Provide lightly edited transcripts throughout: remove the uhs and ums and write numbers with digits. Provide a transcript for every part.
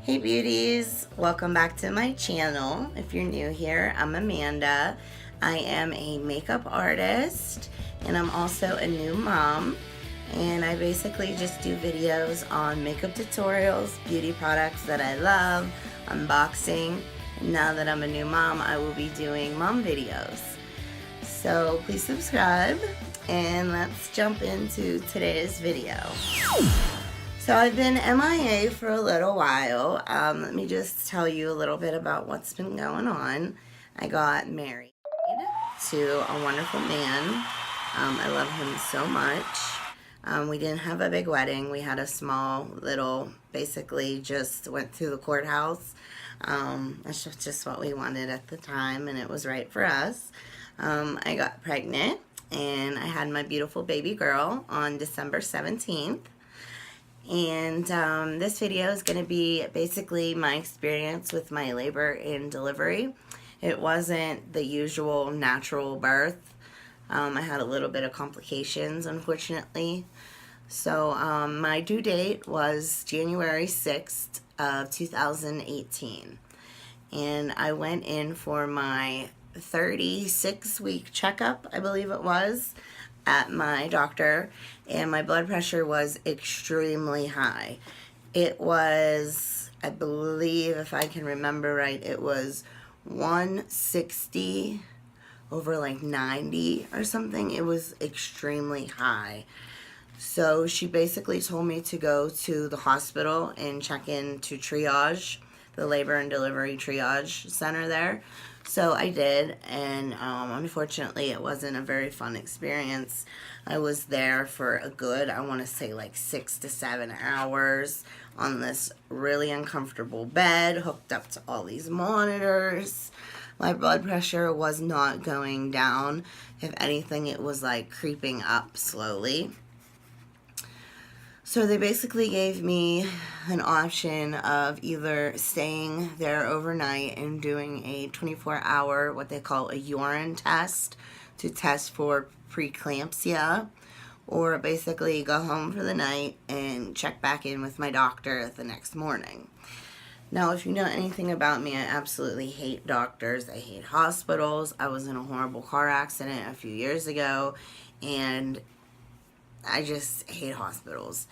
Hey beauties, welcome back to my channel. If you're new here, I'm Amanda. I am a makeup artist and I'm also a new mom, and I basically just do videos on makeup tutorials, beauty products that I love, unboxing. And now that I'm a new mom, I will be doing mom videos. So please subscribe and let's jump into today's video. So I've been MIA for a little while. Let me just tell you a little bit about what's been going on. I got married to a wonderful man. I love him so much. We didn't have a big wedding. We had a small little, basically just went through the courthouse. That's just what we wanted at the time, and it was right for us. I got pregnant and I had my beautiful baby girl on December 17th. And this video is going to be basically my experience with my labor and delivery. It wasn't the usual natural birth. I had a little bit of complications, unfortunately. So my due date was January 6th of 2018. And I went in for my 36-week checkup, I believe it was, at my doctor, and my blood pressure was extremely high. It was, I believe, if I can remember right, it was 160 over like 90 or something. It was extremely high. So she basically told me to go to the hospital and check into triage, the labor and delivery triage center there. So I did, and unfortunately it wasn't a very fun experience. I was there for a good, I want to say like 6 to 7 hours on this really uncomfortable bed, hooked up to all these monitors. My blood pressure was not going down. If anything, it was like creeping up slowly. So they basically gave me an option of either staying there overnight and doing a 24-hour, what they call a urine test, to test for preeclampsia, or basically go home for the night and check back in with my doctor the next morning. Now, if you know anything about me, I absolutely hate doctors. I hate hospitals. I was in a horrible car accident a few years ago, and I just hate hospitals.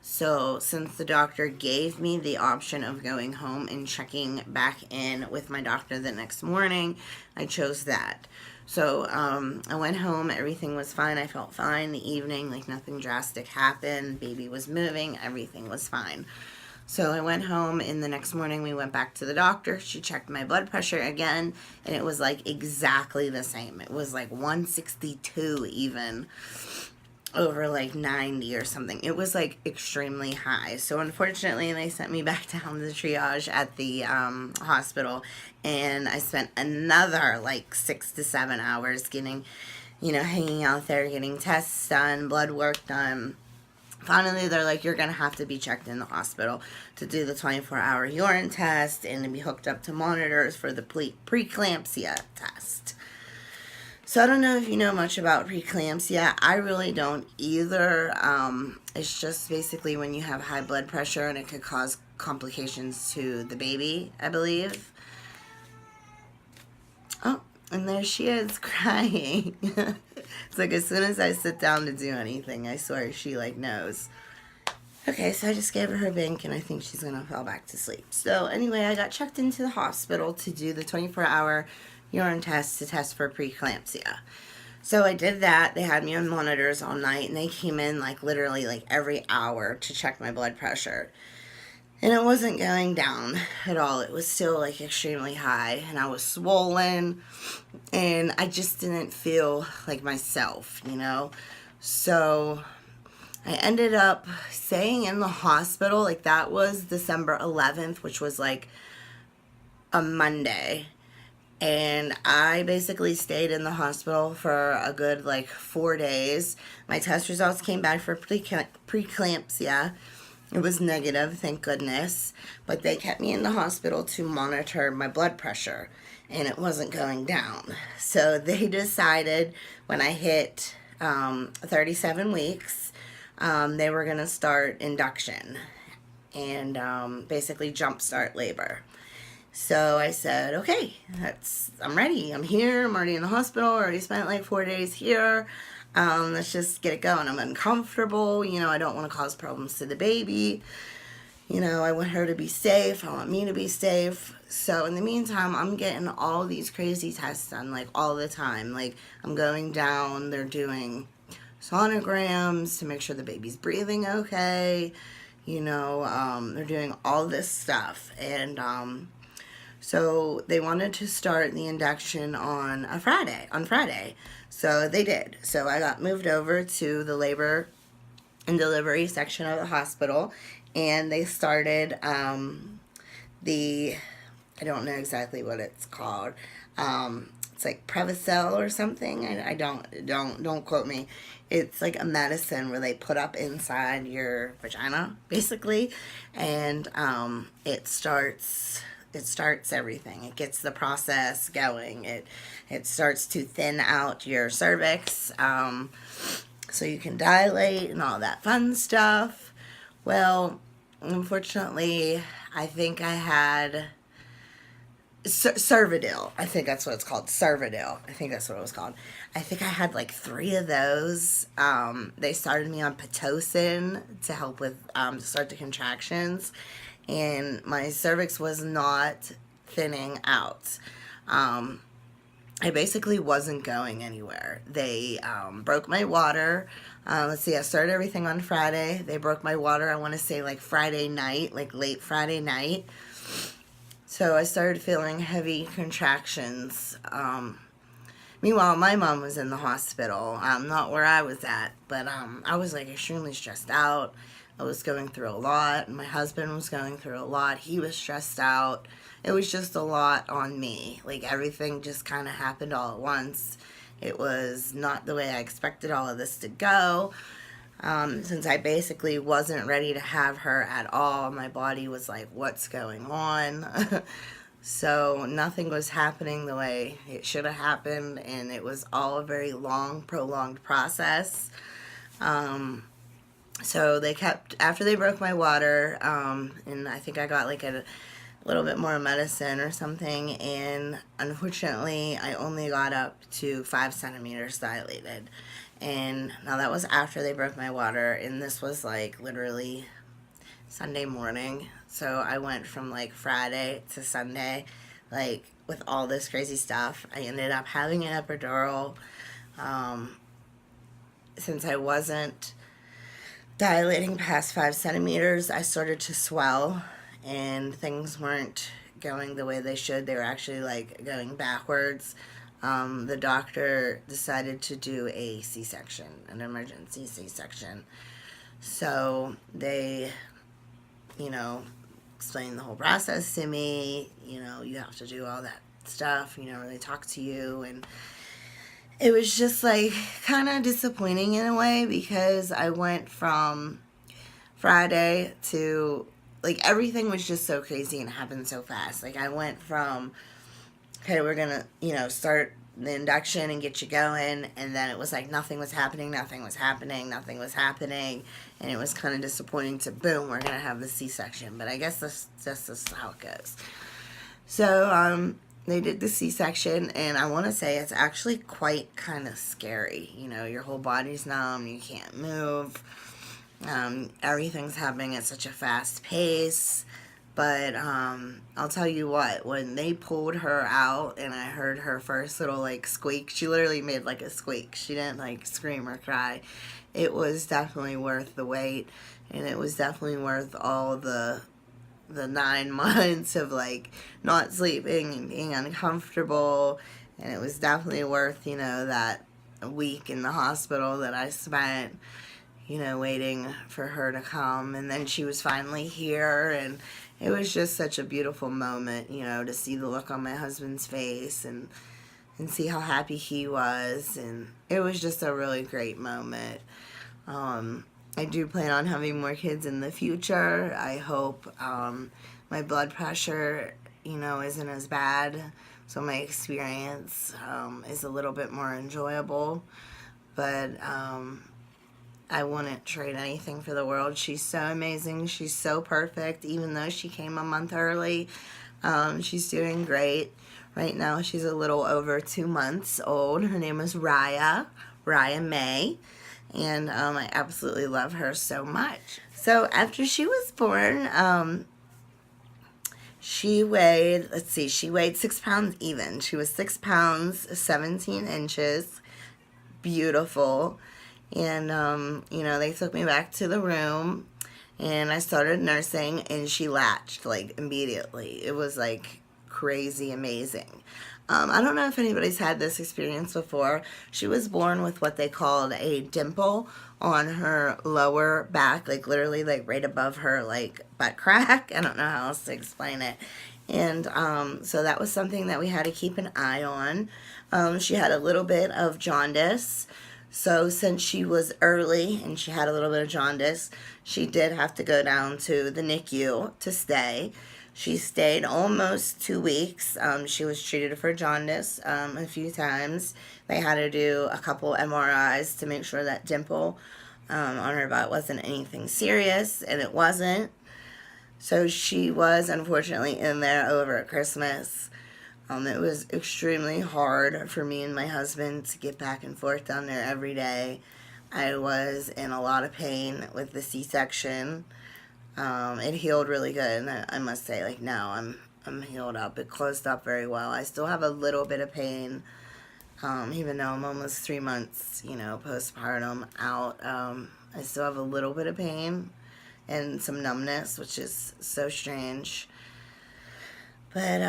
So since the doctor gave me the option of going home and checking back in with my doctor the next morning, I chose that. So I went home, everything was fine, I felt fine the evening, like nothing drastic happened, baby was moving, everything was fine. So I went home, and the next morning we went back to the doctor. She checked my blood pressure again, and it was like exactly the same. It was like 162 even, over like 90 or something. It was like extremely high. So unfortunately they sent me back down to the triage at the hospital, and I spent another like 6 to 7 hours getting, hanging out there, getting tests done, blood work done. Finally, they're like, you're going to have to be checked in the hospital to do the 24-hour urine test and to be hooked up to monitors for the preeclampsia test. So I don't know if you know much about preeclampsia. I really don't either. It's just basically when you have high blood pressure, and it could cause complications to the baby, I believe. Oh, and there she is crying. It's like as soon as I sit down to do anything, I swear she like knows. Okay, so I just gave her Bink, and I think she's going to fall back to sleep. So anyway, I got checked into the hospital to do the 24-hour urine test to test for preeclampsia. So I did that. They had me on monitors all night, and they came in like literally like every hour to check my blood pressure. And it wasn't going down at all. It was still like extremely high, and I was swollen, and I just didn't feel like myself, So I ended up staying in the hospital. Like that was December 11th, which was like a Monday. And I basically stayed in the hospital for a good like 4 days. My test results came back for preeclampsia. It was negative, thank goodness. But they kept me in the hospital to monitor my blood pressure, and it wasn't going down. So they decided when I hit 37 weeks, they were going to start induction and basically jumpstart labor. So I said, okay, I'm ready. I'm here. I'm already in the hospital. I already spent like 4 days here. Let's just get it going. I'm uncomfortable. I don't want to cause problems to the baby. I want her to be safe. I want me to be safe. So in the meantime, I'm getting all these crazy tests done, like all the time. Like I'm going down, they're doing sonograms to make sure the baby's breathing okay. They're doing all this stuff. And so they wanted to start the induction on Friday. So they did. So I got moved over to the labor and delivery section of the hospital, and they started I don't know exactly what it's called. It's like Prevacel or something. I don't quote me. It's like a medicine where they put up inside your vagina, basically, and it starts everything. It gets the process going. It starts to thin out your cervix, so you can dilate and all that fun stuff. Well, unfortunately, I think I had Cervidil. I think that's what it's called. Cervidil. I think that's what it was called. I think I had like 3 of those. They started me on Pitocin to help with to start the contractions, and my cervix was not thinning out. I basically wasn't going anywhere. They broke my water. Let's see, I started everything on Friday. They broke my water, I want to say like Friday night, like late Friday night. So I started feeling heavy contractions. Meanwhile, my mom was in the hospital, not where I was at, but I was like extremely stressed out. I was going through a lot. My husband was going through a lot. He was stressed out. It was just a lot on me. Like everything just kind of happened all at once. It was not the way I expected all of this to go. Since I basically wasn't ready to have her at all, my body was like, what's going on? So nothing was happening the way it should have happened, and it was all a very long, prolonged process. So they kept, after they broke my water, and I think I got like a little bit more medicine or something, and unfortunately I only got up to 5 centimeters dilated. And now that was after they broke my water, and this was like literally Sunday morning. So I went from like Friday to Sunday, like with all this crazy stuff. I ended up having an epidural. Since I wasn't dilating past 5 centimeters, I started to swell, and things weren't going the way they should. They were actually like going backwards. The doctor decided to do a C-section, an emergency C-section. So they, explained the whole process to me. You have to do all that stuff, where they talk to you, and it was just like kind of disappointing in a way, because I went from Friday to like everything was just so crazy and happened so fast. Like I went from, okay, we're gonna start the induction and get you going, and then it was like nothing was happening, and it was kind of disappointing to boom, we're gonna have the C-section. But I guess this is how it goes. So they did the C-section, and I want to say it's actually quite kind of scary. Your whole body's numb, you can't move, everything's happening at such a fast pace. But I'll tell you what, when they pulled her out and I heard her first little like squeak, she literally made like a squeak. She didn't like scream or cry. It was definitely worth the wait, and it was definitely worth all the 9 months of like not sleeping and being uncomfortable. And it was definitely worth, that week in the hospital that I spent, waiting for her to come. And then she was finally here, and it was just such a beautiful moment, to see the look on my husband's face and see how happy he was. And it was just a really great moment. I do plan on having more kids in the future. I hope my blood pressure, isn't as bad, so my experience is a little bit more enjoyable. But I wouldn't trade anything for the world. She's so amazing. She's so perfect, even though she came a month early. She's doing great. Right now, she's a little over 2 months old. Her name is Raya May, and I absolutely love her so much. So after she was born, she weighed, she weighed 6 pounds even. She was 6 pounds, 17 inches, beautiful. And, they took me back to the room, and I started nursing, and she latched, like, immediately. It was, like, crazy amazing. I don't know if anybody's had this experience before. She was born with what they called a dimple on her lower back, like, literally, like, right above her, like, butt crack. I don't know how else to explain it. And, so that was something that we had to keep an eye on. She had a little bit of jaundice. So since she was early and she had a little bit of jaundice, she did have to go down to the NICU to stay. She stayed almost 2 weeks. She was treated for jaundice a few times. They had to do a couple MRIs to make sure that dimple on her butt wasn't anything serious, and it wasn't. So she was unfortunately in there over Christmas. It was extremely hard for me and my husband to get back and forth down there every day. I was in a lot of pain with the C-section. It healed really good, and I must say, like, now I'm healed up. It closed up very well. I still have a little bit of pain, even though I'm almost 3 months, postpartum out. I still have a little bit of pain and some numbness, which is so strange. But,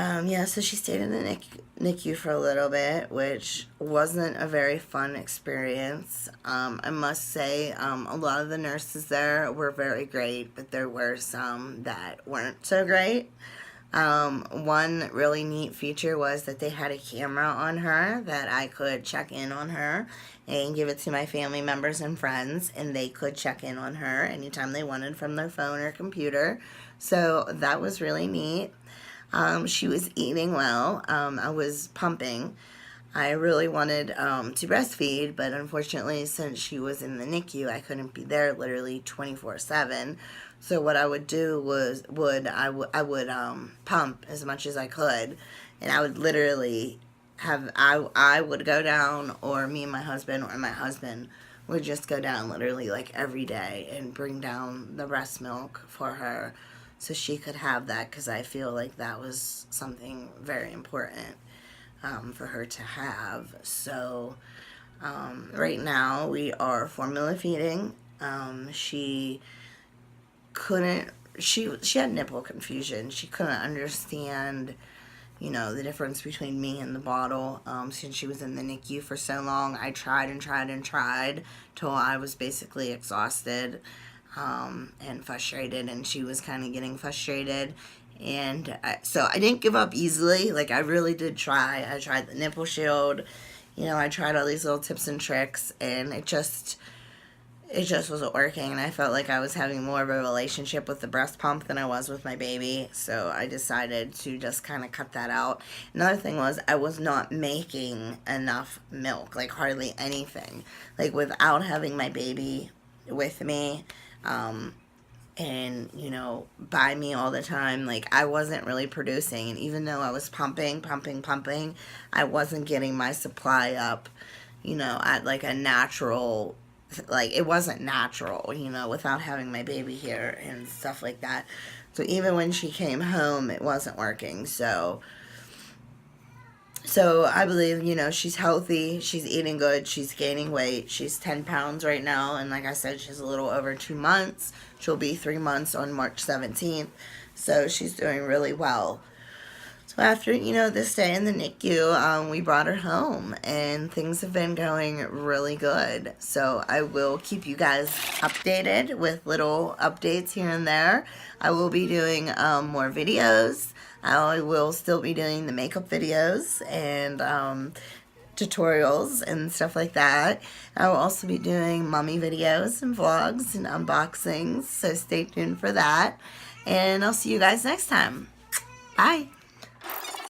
so she stayed in the NICU for a little bit, which wasn't a very fun experience. I must say, a lot of the nurses there were very great, but there were some that weren't so great. One really neat feature was that they had a camera on her that I could check in on her and give it to my family members and friends, and they could check in on her anytime they wanted from their phone or computer. So that was really neat. She was eating well. I was pumping. I really wanted to breastfeed, but unfortunately, since she was in the NICU, I couldn't be there literally 24/7. So what I would do was I would pump as much as I could, and I would literally I would go down, or me and my husband, or my husband would just go down literally like every day and bring down the breast milk for her, so she could have that, because I feel like that was something very important for her to have. So right now we are formula feeding. She had nipple confusion. She couldn't understand, the difference between me and the bottle. Since she was in the NICU for so long, I tried and tried and tried till I was basically exhausted. And frustrated, and she was kind of getting frustrated, and so I didn't give up easily. Like, I really did try. I tried the nipple shield, I tried all these little tips and tricks, and it just wasn't working, and I felt like I was having more of a relationship with the breast pump than I was with my baby, so I decided to just kind of cut that out. Another thing was, I was not making enough milk, like hardly anything, like without having my baby with me, and, by me all the time, like, I wasn't really producing, and even though I was pumping, I wasn't getting my supply up, at, like, a natural, like, it wasn't natural, without having my baby here and stuff like that. So even when she came home, it wasn't working. So I believe, she's healthy, she's eating good, she's gaining weight, she's 10 pounds right now, and like I said, she's a little over 2 months. She'll be 3 months on March 17th, so she's doing really well. So after, this day in the NICU, we brought her home, and things have been going really good. So I will keep you guys updated with little updates here and there. I will be doing more videos. I will still be doing the makeup videos and tutorials and stuff like that. I will also be doing mommy videos and vlogs and unboxings, so stay tuned for that. And I'll see you guys next time. Bye.